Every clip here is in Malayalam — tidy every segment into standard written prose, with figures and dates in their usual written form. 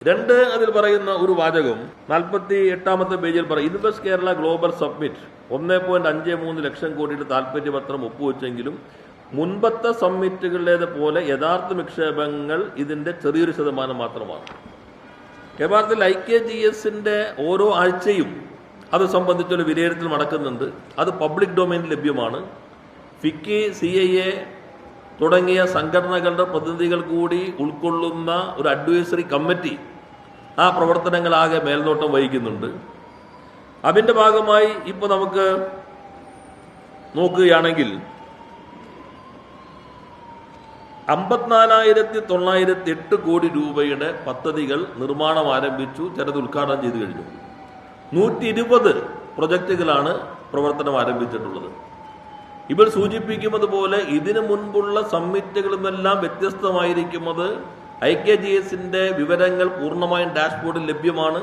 രണ്ട് അതിൽ പറയുന്ന ഒരു വാചകം 48-ാമത്തെ പേജിൽ പറയും, ഇൻവെസ്റ്റ് കേരള ഗ്ലോബൽ സബ്മിറ്റ് 1.53 ലക്ഷം കോടിയുടെ താൽപര്യപത്രം ഒപ്പുവെച്ചെങ്കിലും മുൻപത്തെ സബ്മിറ്റുകളിലേത് പോലെ യഥാർത്ഥ നിക്ഷേപങ്ങൾ ഇതിന്റെ ചെറിയൊരു ശതമാനം മാത്രമാണ്. യഥാർത്ഥത്തിൽ IKGSന്റെ ഓരോ ആഴ്ചയും അത് സംബന്ധിച്ചൊരു വിലയിരുത്തൽ നടക്കുന്നുണ്ട്. അത് പബ്ലിക് ഡൊമൈനിൽ ലഭ്യമാണ്. ഫിക്കി, CIA തുടങ്ങിയ സംഘടനകളുടെ പ്രതിനിധികൾ കൂടി ഉൾക്കൊള്ളുന്ന ഒരു അഡ്വൈസറി കമ്മിറ്റി ആ പ്രവർത്തനങ്ങളാകെ മേൽനോട്ടം വഹിക്കുന്നുണ്ട്. അതിൻ്റെ ഭാഗമായി ഇപ്പോൾ നമുക്ക് നോക്കുകയാണെങ്കിൽ 54,908 കോടി രൂപയുടെ പദ്ധതികൾ നിർമ്മാണം ആരംഭിച്ചു, ചിലത് ഉദ്ഘാടനം ചെയ്തു കഴിഞ്ഞു. 120 പ്രൊജക്റ്റുകളാണ് പ്രവർത്തനം ആരംഭിച്ചിട്ടുള്ളത്. ഇവർ സൂചിപ്പിക്കുന്നത് പോലെ ഇതിനു മുൻപുള്ള സമ്മിറ്റുകളുമെല്ലാം വ്യത്യസ്തമായിരിക്കുന്നത് IKGSന്റെ വിവരങ്ങൾ പൂർണ്ണമായും ഡാഷ്ബോർഡിൽ ലഭ്യമാണ്.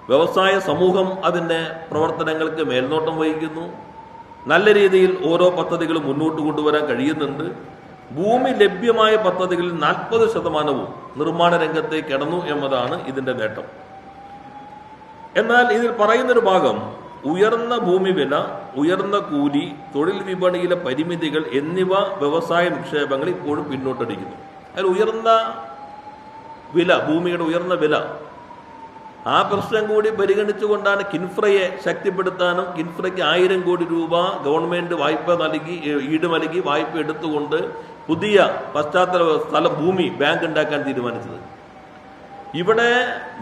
വ്യവസായ സമൂഹം അതിൻ്റെ പ്രവർത്തനങ്ങൾക്ക് മേൽനോട്ടം വഹിക്കുന്നു. നല്ല രീതിയിൽ ഓരോ പദ്ധതികളും മുന്നോട്ട് കൊണ്ടുവരാൻ കഴിയുന്നുണ്ട്. ഭൂമി ലഭ്യമായ പദ്ധതികളിൽ 40% നിർമ്മാണ രംഗത്തേക്ക് കടന്നു എന്നതാണ് ഇതിൻ്റെ നേട്ടം. എന്നാൽ ഇതിൽ പറയുന്നൊരു ഭാഗം ഉയർന്ന ഭൂമി വില, ഉയർന്ന കൂലി, തൊഴിൽ വിപണിയിലെ പരിമിതികൾ എന്നിവ വ്യവസായ നിക്ഷേപങ്ങൾ ഇപ്പോഴും പിന്നോട്ടടിക്കുന്നു. അതിൽ ഉയർന്ന വില, ഭൂമിയുടെ ഉയർന്ന വില, ആ പ്രശ്നം കൂടി പരിഗണിച്ചുകൊണ്ടാണ് കിൻഫ്രയെ ശക്തിപ്പെടുത്താനും കിൻഫ്രയ്ക്ക് 1000 കോടി രൂപ ഗവൺമെന്റ് വായ്പ നൽകി, ഈട് നൽകി വായ്പ എടുത്തുകൊണ്ട് പുതിയ പശ്ചാത്തല ഭൂമി ബാങ്ക് ഉണ്ടാക്കാൻ തീരുമാനിച്ചത്. ഇവിടെ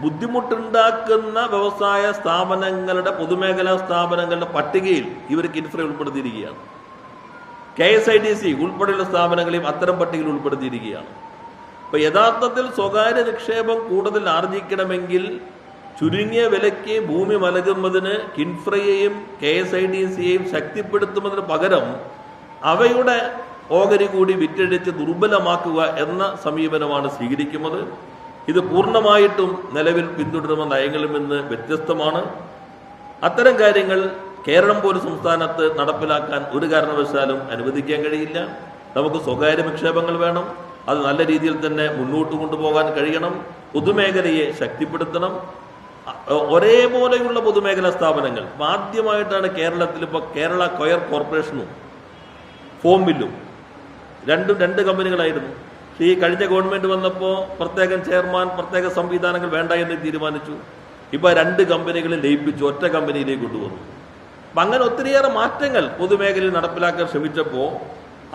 ബുദ്ധിമുട്ടുണ്ടാക്കുന്ന വ്യവസായ സ്ഥാപനങ്ങളുടെ, പൊതുമേഖലാ സ്ഥാപനങ്ങളുടെ പട്ടികയിൽ ഇവർ കിൻഫ്രയെ ഉൾപ്പെടുത്തിയിരിക്കുകയാണ്. KSIDC ഉൾപ്പെടെയുള്ള സ്ഥാപനങ്ങളെയും അത്തരം പട്ടികയിൽ ഉൾപ്പെടുത്തിയിരിക്കുകയാണ്. അപ്പൊ യഥാർത്ഥത്തിൽ സ്വകാര്യ നിക്ഷേപം കൂടുതൽ ആർജിക്കണമെങ്കിൽ ചുരുങ്ങിയ വിലയ്ക്ക് ഭൂമി നൽകുന്നതിന് കിൻഫ്രയെയും KSIDCയെയും ശക്തിപ്പെടുത്തുന്നതിന് പകരം അവയുടെ ഓഹരി കൂടി വിറ്റഴിച്ച് ദുർബലമാക്കുക എന്ന സമീപനമാണ് സ്വീകരിക്കുന്നത്. ഇത് പൂർണ്ണമായിട്ടും നിലവിൽ പിന്തുടരുന്ന നയങ്ങളിൽ നിന്ന് വ്യത്യസ്തമാണ്. അത്തരം കാര്യങ്ങൾ കേരളം പോലെ സംസ്ഥാനത്ത് നടപ്പിലാക്കാൻ ഒരു കാരണവശാലും അനുവദിക്കാൻ കഴിയില്ല. നമുക്ക് സ്വകാര്യ നിക്ഷേപങ്ങൾ വേണം. അത് നല്ല രീതിയിൽ തന്നെ മുന്നോട്ട് കൊണ്ടുപോകാൻ കഴിയണം. പൊതുമേഖലയെ ശക്തിപ്പെടുത്തണം. ഒരേപോലെയുള്ള പൊതുമേഖലാ സ്ഥാപനങ്ങൾ ആദ്യമായിട്ടാണ് കേരളത്തിൽ ഇപ്പോൾ കേരള കൊയർ കോർപ്പറേഷനും ഫോം ബില്ലും രണ്ട് കമ്പനികളായിരുന്നു. ഈ കഴിഞ്ഞ ഗവൺമെന്റ് വന്നപ്പോൾ പ്രത്യേകം ചെയർമാൻ, പ്രത്യേക സംവിധാനങ്ങൾ വേണ്ട എന്ന് തീരുമാനിച്ചു. ഇപ്പൊ 2 കമ്പനികളെ ലയിപ്പിച്ചു, ഒറ്റ കമ്പനിയിലേക്ക് കൊണ്ടുവന്നു. അപ്പൊ അങ്ങനെ ഒത്തിരിയേറെ മാറ്റങ്ങൾ പൊതുമേഖലയിൽ നടപ്പിലാക്കാൻ ശ്രമിച്ചപ്പോൾ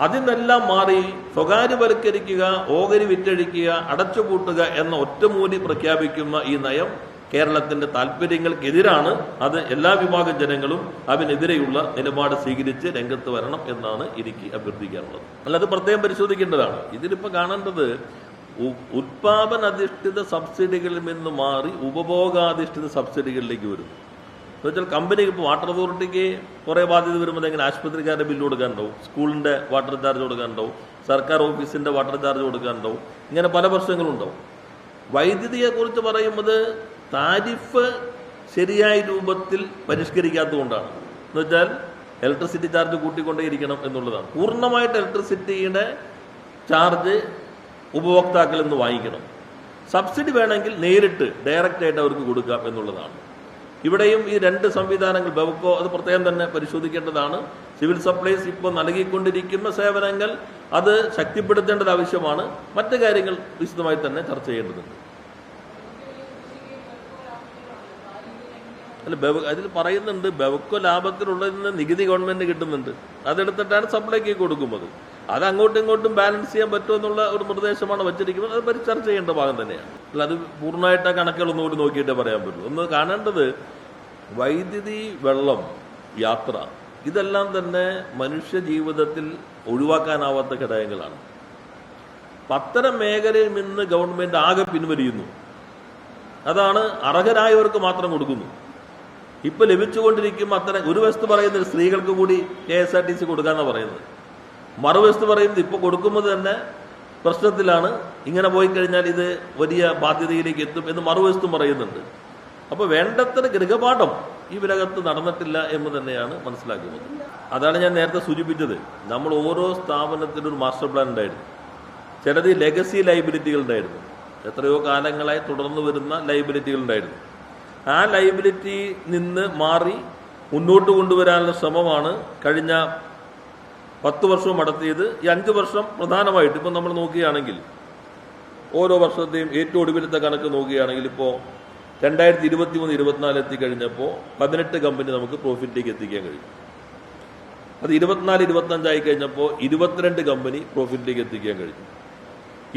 അതിനെല്ലാം മാറി സ്വകാര്യവൽക്കരിക്കുക, ഓഹരി വിറ്റഴിക്കുക, അടച്ചുപൂട്ടുക എന്ന ഒറ്റമൂലി പ്രഖ്യാപിക്കുന്ന ഈ നയം കേരളത്തിന്റെ താല്പര്യങ്ങൾക്കെതിരാണ്. അത് എല്ലാ വിഭാഗം ജനങ്ങളും അതിനെതിരെയുള്ള നിലപാട് സ്വീകരിച്ച് രംഗത്ത് വരണം എന്നാണ് എനിക്ക് അഭ്യർത്ഥിക്കാനുള്ളത്. അല്ലാതെ പ്രത്യേകം പരിശോധിക്കേണ്ടതാണ്. ഇതിലിപ്പോൾ കാണേണ്ടത് ഉത്പാദന അധിഷ്ഠിത സബ്സിഡികളിൽ നിന്ന് മാറി ഉപഭോഗാധിഷ്ഠിത സബ്സിഡികളിലേക്ക് വരും. എന്ന് വെച്ചാൽ കമ്പനിക്ക് ഇപ്പോൾ വാട്ടർ അതോറിറ്റിക്ക് കുറേ ബാധ്യത വരുമ്പോൾ എങ്ങനെ ആശുപത്രിക്കാരുടെ ബില്ല് കൊടുക്കാനുണ്ടാവും, സ്കൂളിൻ്റെ വാട്ടർ ചാർജ് കൊടുക്കാനുണ്ടാവും, സർക്കാർ ഓഫീസിൻ്റെ വാട്ടർ ചാർജ് കൊടുക്കാനുണ്ടാവും. ഇങ്ങനെ പല പ്രശ്നങ്ങളുണ്ടാവും. വൈദ്യുതിയെക്കുറിച്ച് പറയുന്നത് താരിഫ് ശരിയായ രൂപത്തിൽ പരിഷ്കരിക്കാത്തതുകൊണ്ടാണ്. എന്ന് വെച്ചാൽ ഇലക്ട്രിസിറ്റി ചാർജ് കൂട്ടിക്കൊണ്ടേയിരിക്കണം എന്നുള്ളതാണ്. പൂർണ്ണമായിട്ട് ഇലക്ട്രിസിറ്റിയുടെ ചാർജ് ഉപഭോക്താക്കളിൽ നിന്ന് വാങ്ങിക്കണം. സബ്സിഡി വേണമെങ്കിൽ നേരിട്ട് ഡയറക്റ്റായിട്ട് അവർക്ക് കൊടുക്കാം എന്നുള്ളതാണ്. ഇവിടെയും ഈ 2 സംവിധാനങ്ങൾ ബെവ്കോ അത് പ്രത്യേകം തന്നെ പരിശോധിക്കേണ്ടതാണ്. സിവിൽ സപ്ലൈസ് ഇപ്പോൾ നൽകിക്കൊണ്ടിരിക്കുന്ന സേവനങ്ങൾ അത് ശക്തിപ്പെടുത്തേണ്ടത് ആവശ്യമാണ്. മറ്റു കാര്യങ്ങൾ വിശദമായി തന്നെ ചർച്ച ചെയ്യേണ്ടതുണ്ട്. അല്ല, അതിൽ പറയുന്നുണ്ട് ബെവ്കോ ലാഭത്തിലുള്ളതിന് നികുതി ഗവൺമെന്റ് കിട്ടുന്നുണ്ട്, അതെടുത്തിട്ടാണ് സപ്ലൈക്ക് കൊടുക്കുന്നത്. അത് അങ്ങോട്ടും ഇങ്ങോട്ടും ബാലൻസ് ചെയ്യാൻ പറ്റുമെന്നുള്ള ഒരു നിർദ്ദേശമാണ് വച്ചിരിക്കുന്നത്. അത് ചർച്ച ചെയ്യേണ്ട ഭാഗം തന്നെയാണ്. അല്ല, അത് പൂർണ്ണമായിട്ട് ആ കണക്കുകളൊന്നും കൂടി നോക്കിയിട്ടേ പറയാൻ പറ്റൂ. ഒന്ന് കാണേണ്ടത് വൈദ്യുതി, വെള്ളം, യാത്ര, ഇതെല്ലാം തന്നെ മനുഷ്യ ജീവിതത്തിൽ ഒഴിവാക്കാനാവാത്ത ഘടകങ്ങളാണ്. അത്തരം മേഖലയിൽ നിന്ന് ഗവൺമെന്റ് ആകെ പിൻവലിയുന്നു. അതാണ് അർഹരായവർക്ക് മാത്രം കൊടുക്കുന്നു. ഇപ്പൊ ലഭിച്ചുകൊണ്ടിരിക്കുമ്പോൾ അത്തരം ഒരു വസ്തു പറയുന്നത് സ്ത്രീകൾക്ക് കൂടി KSRTC കൊടുക്കാന്നാണ് പറയുന്നത്. മറുവസ്തു പറയുന്നത് ഇപ്പൊ കൊടുക്കുന്നത് തന്നെ പ്രശ്നത്തിലാണ്, ഇങ്ങനെ പോയി കഴിഞ്ഞാൽ ഇത് വലിയ ബാധ്യതയിലേക്ക് എത്തും എന്ന് മറുവസ്തു പറയുന്നുണ്ട്. അപ്പോൾ വേണ്ടത്ര ഗൃഹപാഠം ഈ വിലകത്ത് നടന്നിട്ടില്ല എന്ന് തന്നെയാണ് മനസ്സിലാക്കുന്നത്. അതാണ് ഞാൻ നേരത്തെ സൂചിപ്പിച്ചത്. നമ്മൾ ഓരോ സ്ഥാപനത്തിനും ഒരു മാസ്റ്റർ പ്ലാൻ ഉണ്ടായിരുന്നു. ചിലത് ലെഗസി ലൈബിലിറ്റികൾ ഉണ്ടായിരുന്നു. എത്രയോ കാലങ്ങളായി തുടർന്നു വരുന്ന ലയബിലിറ്റികൾ ഉണ്ടായിരുന്നു. ആ ലയബിലിറ്റി നിന്ന് മാറി മുന്നോട്ട് കൊണ്ടുവരാനുള്ള ശ്രമമാണ് കഴിഞ്ഞ 10 വർഷവും നടത്തിയത്. ഈ 5 വർഷം പ്രധാനമായിട്ട് ഇപ്പം നമ്മൾ നോക്കുകയാണെങ്കിൽ ഓരോ വർഷത്തെയും ഏറ്റവും ഒടുവിലത്തെ കണക്ക് നോക്കുകയാണെങ്കിൽ ഇപ്പോൾ 2023-24 എത്തിക്കഴിഞ്ഞപ്പോൾ 18 കമ്പനി നമുക്ക് പ്രോഫിറ്റിലേക്ക് എത്തിക്കാൻ കഴിയും. അത് 24-25 ആയി കഴിഞ്ഞപ്പോൾ 22 കമ്പനി പ്രോഫിറ്റിലേക്ക് എത്തിക്കാൻ കഴിഞ്ഞു.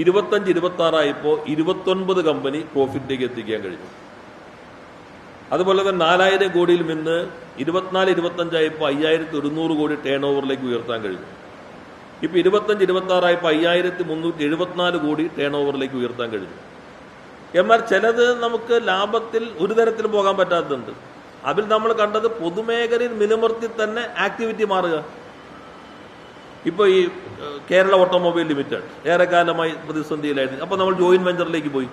25-26 ആയപ്പോൾ 29 കമ്പനി പ്രോഫിറ്റിലേക്ക് എത്തിക്കാൻ കഴിഞ്ഞു. അതുപോലെ തന്നെ 4000 കോടിയിൽ നിന്ന് 24-25 ആയപ്പോൾ 5100 കോടി ടേൺ ഓവറിലേക്ക് ഉയർത്താൻ കഴിഞ്ഞു. ഇപ്പം 25-26 ആയപ്പോൾ 5374 കോടി ടേൺ ഓവറിലേക്ക് ഉയർത്താൻ കഴിഞ്ഞു. എന്നാൽ ചിലത് നമുക്ക് ലാഭത്തിൽ ഒരു തരത്തിലും പോകാൻ പറ്റാത്തതുണ്ട്. അതിൽ നമ്മൾ കണ്ടത് പൊതുമേഖലയിൽ നിലനിർത്തി തന്നെ ആക്ടിവിറ്റി മാറുക. ഇപ്പോൾ ഈ കേരള ഓട്ടോമൊബൈൽ ലിമിറ്റഡ് ഏറെക്കാലമായി പ്രതിസന്ധിയിലായിരുന്നു. അപ്പോൾ നമ്മൾ ജോയിന്റ് വെഞ്ചറിലേക്ക് പോയി,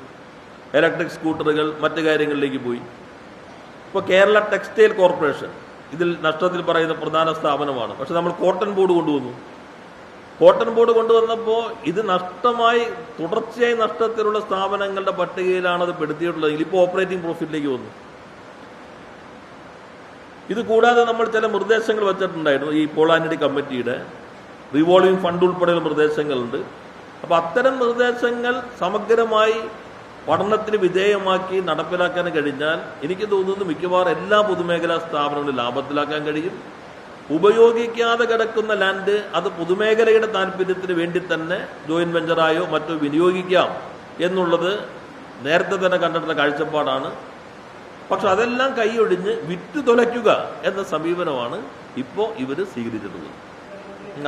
ഇലക്ട്രിക് സ്കൂട്ടറുകൾ മറ്റു കാര്യങ്ങളിലേക്ക് പോയി. ഇപ്പോൾ കേരള ടെക്സ്റ്റൈൽ കോർപ്പറേഷൻ ഇതിൽ നഷ്ടത്തിൽ പറയുന്ന പ്രധാന സ്ഥാപനമാണ്. പക്ഷെ നമ്മൾ കോട്ടൺ ബോർഡ് കൊണ്ടുവന്നു. കോട്ടൺ ബോർഡ് കൊണ്ടുവന്നപ്പോൾ ഇത് നഷ്ടമായി തുടർച്ചയായി നഷ്ടത്തിലുള്ള സ്ഥാപനങ്ങളുടെ പട്ടികയിലാണ് അത് പെടുത്തിയിട്ടുള്ളത്. ഇപ്പോൾ ഓപ്പറേറ്റിംഗ് പ്രോഫിറ്റിലേക്ക് വന്നു. ഇത് കൂടാതെ നമ്മൾ ചില നിർദ്ദേശങ്ങൾ വച്ചിട്ടുണ്ടായിരുന്നു. ഈ പോൾ ആന്റണി കമ്മിറ്റിയുടെ റിവോൾവിംഗ് ഫണ്ട് ഉൾപ്പെടെയുള്ള നിർദ്ദേശങ്ങളുണ്ട്. അപ്പോൾ അത്തരം നിർദ്ദേശങ്ങൾ സമഗ്രമായി പഠനത്തിന് വിധേയമാക്കി നടപ്പിലാക്കാൻ കഴിഞ്ഞാൽ എനിക്ക് തോന്നുന്നു മിക്കവാറും എല്ലാ പൊതുമേഖലാ സ്ഥാപനങ്ങളും ലാഭത്തിലാക്കാൻ കഴിയും. ഉപയോഗിക്കാതെ കിടക്കുന്ന ലാൻഡ് അത് പൊതുമേഖലയുടെ താല്പര്യത്തിന് വേണ്ടി തന്നെ ജോയിന്റ് വെഞ്ചറായോ മറ്റോ വിനിയോഗിക്കാം എന്നുള്ളത് നേരത്തെ തന്നെ കണ്ടിട്ടുള്ള കാഴ്ചപ്പാടാണ്. പക്ഷെ അതെല്ലാം കൈയൊഴിഞ്ഞ് വിറ്റ് തുലയ്ക്കുക എന്ന സമീപനമാണ് ഇപ്പോൾ ഇവർ സ്വീകരിച്ചിട്ടുള്ളത്.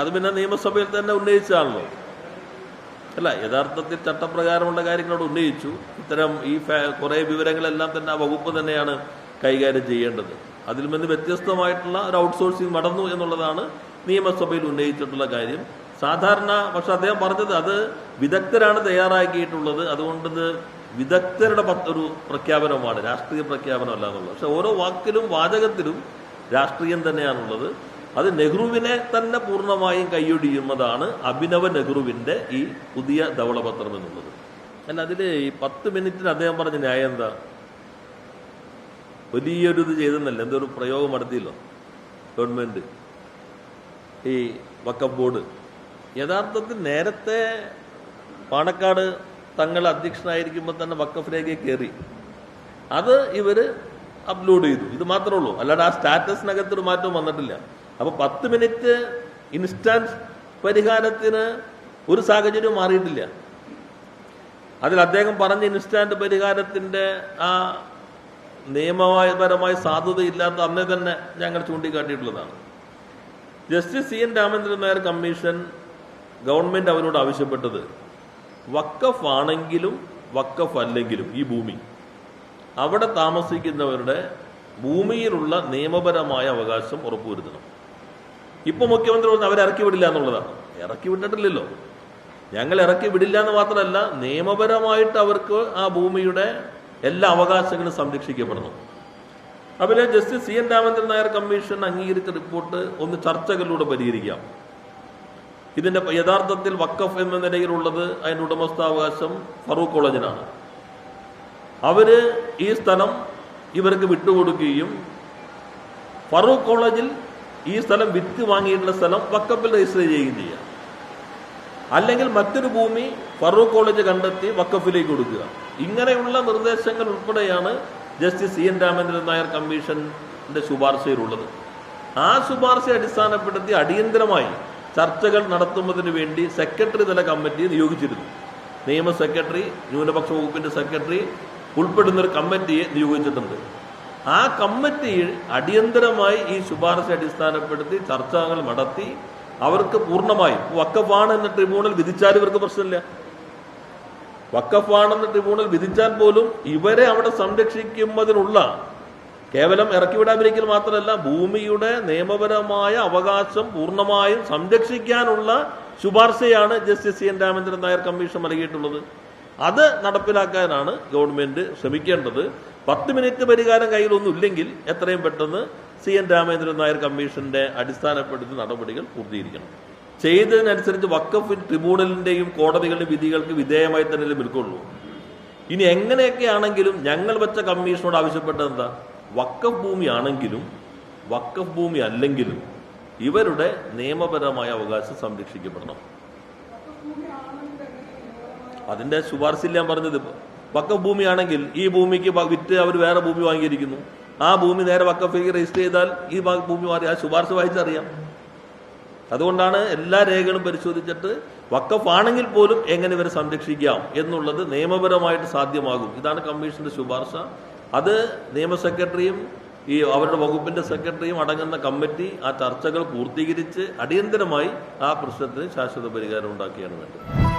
അത് പിന്നെ നിയമസഭയിൽ തന്നെ ഉന്നയിച്ചാണല്ലോ. അല്ല, യഥാർത്ഥത്തിൽ ചട്ടപ്രകാരമുള്ള കാര്യങ്ങളോട് ഉന്നയിച്ചു. ഇത്തരം ഈ കുറേ വിവരങ്ങളെല്ലാം തന്നെ ആ വകുപ്പ് തന്നെയാണ് കൈകാര്യം ചെയ്യേണ്ടത്. അതിൽ നിന്ന് വ്യത്യസ്തമായിട്ടുള്ള ഒരു ഔട്ട്സോഴ്സിങ് നടന്നു എന്നുള്ളതാണ് നിയമസഭയിൽ ഉന്നയിച്ചിട്ടുള്ള കാര്യം. സാധാരണ പക്ഷെ അദ്ദേഹം പറഞ്ഞത് അത് വിദഗ്ധരാണ് തയ്യാറാക്കിയിട്ടുള്ളത്, അതുകൊണ്ടത് വിദഗ്ധരുടെ ഒരു പ്രഖ്യാപനമാണ്, രാഷ്ട്രീയ പ്രഖ്യാപനമല്ല എന്നുള്ളത്. പക്ഷെ ഓരോ വാക്കിലും വാചകത്തിലും രാഷ്ട്രീയം തന്നെയാണുള്ളത്. അത് നെഹ്റുവിനെ തന്നെ പൂർണ്ണമായും കൈയൊടിയുന്നതാണ് അഭിനവ നെഹ്റുവിൻ്റെ ഈ പുതിയ ധവളപത്രം എന്നുള്ളത്. അല്ല, അതിൽ ഈ 10 മിനിറ്റിന് അദ്ദേഹം പറഞ്ഞ ന്യായം എന്താ? വലിയൊരു ഇത് ചെയ്തെന്നല്ല, എന്തൊരു പ്രയോഗം നടത്തിയല്ലോ ഗവൺമെൻറ് ഈ വഖഫ് ബോർഡ്. യഥാർത്ഥത്തിൽ നേരത്തെ പാണക്കാട് തങ്ങൾ അധ്യക്ഷനായിരിക്കുമ്പോൾ തന്നെ വഖഫ് രേഖയിൽ കയറി അത് ഇവർ അപ്ലോഡ് ചെയ്തു. ഇത് മാത്രമേ ഉള്ളൂ, അല്ലാതെ ആ സ്റ്റാറ്റസിനകത്തൊരു മാറ്റവും വന്നിട്ടില്ല. അപ്പോൾ 10 മിനിറ്റ് ഇൻസ്റ്റന്റ് പരിഹാരത്തിന് ഒരു സാഹചര്യവും മാറിയിട്ടില്ല. അതിൽ അദ്ദേഹം പറഞ്ഞ ഇൻസ്റ്റന്റ് പരിഹാരത്തിൻ്റെ ആ നിയമപരമായ സാധുതയില്ലാത്ത അന്നേ തന്നെ ഞങ്ങൾ ചൂണ്ടിക്കാട്ടിയിട്ടുള്ളതാണ്. Justice CN Ramachandran Nair commission government അവരോട് ആവശ്യപ്പെട്ടത് വഖഫ് ആണെങ്കിലും വഖഫ് അല്ലെങ്കിലും ഈ ഭൂമി അവിടെ താമസിക്കുന്നവരുടെ ഭൂമിയിലുള്ള നിയമപരമായ അവകാശം ഉറപ്പുവരുത്തണം. ഇപ്പോൾ മുഖ്യമന്ത്രി പറഞ്ഞ് അവരിറക്കി വിടില്ല എന്നുള്ളതാണ്. ഇറക്കി വിട്ടിട്ടില്ലല്ലോ. ഞങ്ങൾ ഇറക്കി വിടില്ല എന്ന് മാത്രമല്ല, നിയമപരമായിട്ട് അവർക്ക് ആ ഭൂമിയുടെ എല്ലാ അവകാശങ്ങളും സംരക്ഷിക്കപ്പെടണം. അതിലെ justice CN Ramachandran Nair commission അംഗീകരിച്ച റിപ്പോർട്ട് ഒന്ന് ചർച്ചകളിലൂടെ പരിഹരിക്കാം. ഇതിന്റെ യഥാർത്ഥത്തിൽ വഖഫ് എന്ന നിലയിലുള്ളത് അതിൻ്റെ ഉടമസ്ഥാവകാശം ഫറൂഖ് കോളേജിനാണ്. അവര് ഈ സ്ഥലം ഇവർക്ക് വിട്ടുകൊടുക്കുകയും ഫറൂഖ് കോളേജിൽ ഈ സ്ഥലം വിറ്റ് വാങ്ങിയിട്ടുള്ള സ്ഥലം വഖഫിൽ രജിസ്റ്റർ ചെയ്യുകയും ചെയ്യാം. അല്ലെങ്കിൽ മറ്റൊരു ഭൂമി ഫറൂഖ് കോളേജ് കണ്ടെത്തി വഖഫിലേക്ക് കൊടുക്കുക. ഇങ്ങനെയുള്ള നിർദ്ദേശങ്ങൾ ഉൾപ്പെടെയാണ് ജസ്റ്റിസ് CN രാമചന്ദ്രൻ നായർ കമ്മീഷന്റെ ശുപാർശയിലുള്ളത്. ആ ശുപാർശ അടിസ്ഥാനപ്പെടുത്തി അടിയന്തരമായി ചർച്ചകൾ നടത്തുന്നതിന് വേണ്ടി സെക്രട്ടറി തല കമ്മിറ്റി നിയോഗിച്ചിരുന്നു. നിയമ സെക്രട്ടറി, ന്യൂനപക്ഷ വകുപ്പിന്റെ സെക്രട്ടറി ഉൾപ്പെടുന്നൊരു കമ്മിറ്റിയെ നിയോഗിച്ചിട്ടുണ്ട്. ആ കമ്മിറ്റിയിൽ അടിയന്തരമായി ഈ ശുപാർശ അടിസ്ഥാനപ്പെടുത്തി ചർച്ചകൾ നടത്തി അവർക്ക് പൂർണ്ണമായും വഖഫാണ് എന്ന ട്രിബ്യൂണൽ വിധിച്ചാൽ ഇവർക്ക് പ്രശ്നമില്ല. വഖഫാണെന്ന് ട്രിബ്യൂണൽ വിധിച്ചാൽ പോലും ഇവരെ അവിടെ സംരക്ഷിക്കുന്നതിനുള്ള കേവലം ഇറക്കിവിടാതിരിക്കൽ മാത്രമല്ല, ഭൂമിയുടെ നിയമപരമായ അവകാശം പൂർണ്ണമായും സംരക്ഷിക്കാനുള്ള ശുപാർശയാണ് justice CN Ramachandran Nair commission നൽകിയിട്ടുള്ളത്. അത് നടപ്പിലാക്കാനാണ് ഗവൺമെന്റ് ശ്രമിക്കേണ്ടത്. 10 മിനിറ്റ് പരിഹാരം കയ്യിലൊന്നും ഇല്ലെങ്കിൽ എത്രയും പെട്ടെന്ന് CN രാമചന്ദ്രൻ നായർ കമ്മീഷന്റെ അടിസ്ഥാനപ്പെടുത്തി നടപടികൾ പൂർത്തീകരിക്കണം. ചെയ്തതിനനുസരിച്ച് വഖഫ് ട്രിബ്യൂണലിന്റെയും കോടതികളുടെ വിധികൾക്ക് വിധേയമായി തന്നെ നിൽക്കുള്ളൂ. ഇനി എങ്ങനെയൊക്കെ ആണെങ്കിലും ഞങ്ങൾ വെച്ച കമ്മീഷനോട് ആവശ്യപ്പെട്ടത് എന്താ? വഖഫ് ഭൂമി ആണെങ്കിലും വഖഫ് ഭൂമി അല്ലെങ്കിലും ഇവരുടെ നിയമപരമായ അവകാശം സംരക്ഷിക്കപ്പെടണം. അതിന്റെ ശുപാർശയിൽ ഞാൻ പറഞ്ഞത്, വഖഫ് ഭൂമിയാണെങ്കിൽ ഈ ഭൂമിക്ക് വിറ്റ് അവർ വേറെ ഭൂമി വാങ്ങിയിരിക്കുന്നു, ആ ഭൂമി നേരെ വഖഫിലേക്ക് രജിസ്റ്റർ ചെയ്താൽ ഈ ഭൂമി മാറി. ആ ശുപാർശ വായിച്ചറിയാം. അതുകൊണ്ടാണ് എല്ലാ രേഖകളും പരിശോധിച്ചിട്ട് വഖഫ് ആണെങ്കിൽ പോലും എങ്ങനെ ഇവരെ സംരക്ഷിക്കാം എന്നുള്ളത് നിയമപരമായിട്ട് സാധ്യമാകും. ഇതാണ് കമ്മീഷന്റെ ശുപാർശ. അത് നിയമ സെക്രട്ടറിയും അവരുടെ വകുപ്പിന്റെ സെക്രട്ടറിയും അടങ്ങുന്ന കമ്മിറ്റി ആ ചർച്ചകൾ പൂർത്തീകരിച്ച് അടിയന്തരമായി ആ പ്രശ്നത്തിന് ശാശ്വത പരിഹാരം ഉണ്ടാക്കിയാണ് വേണ്ടത്.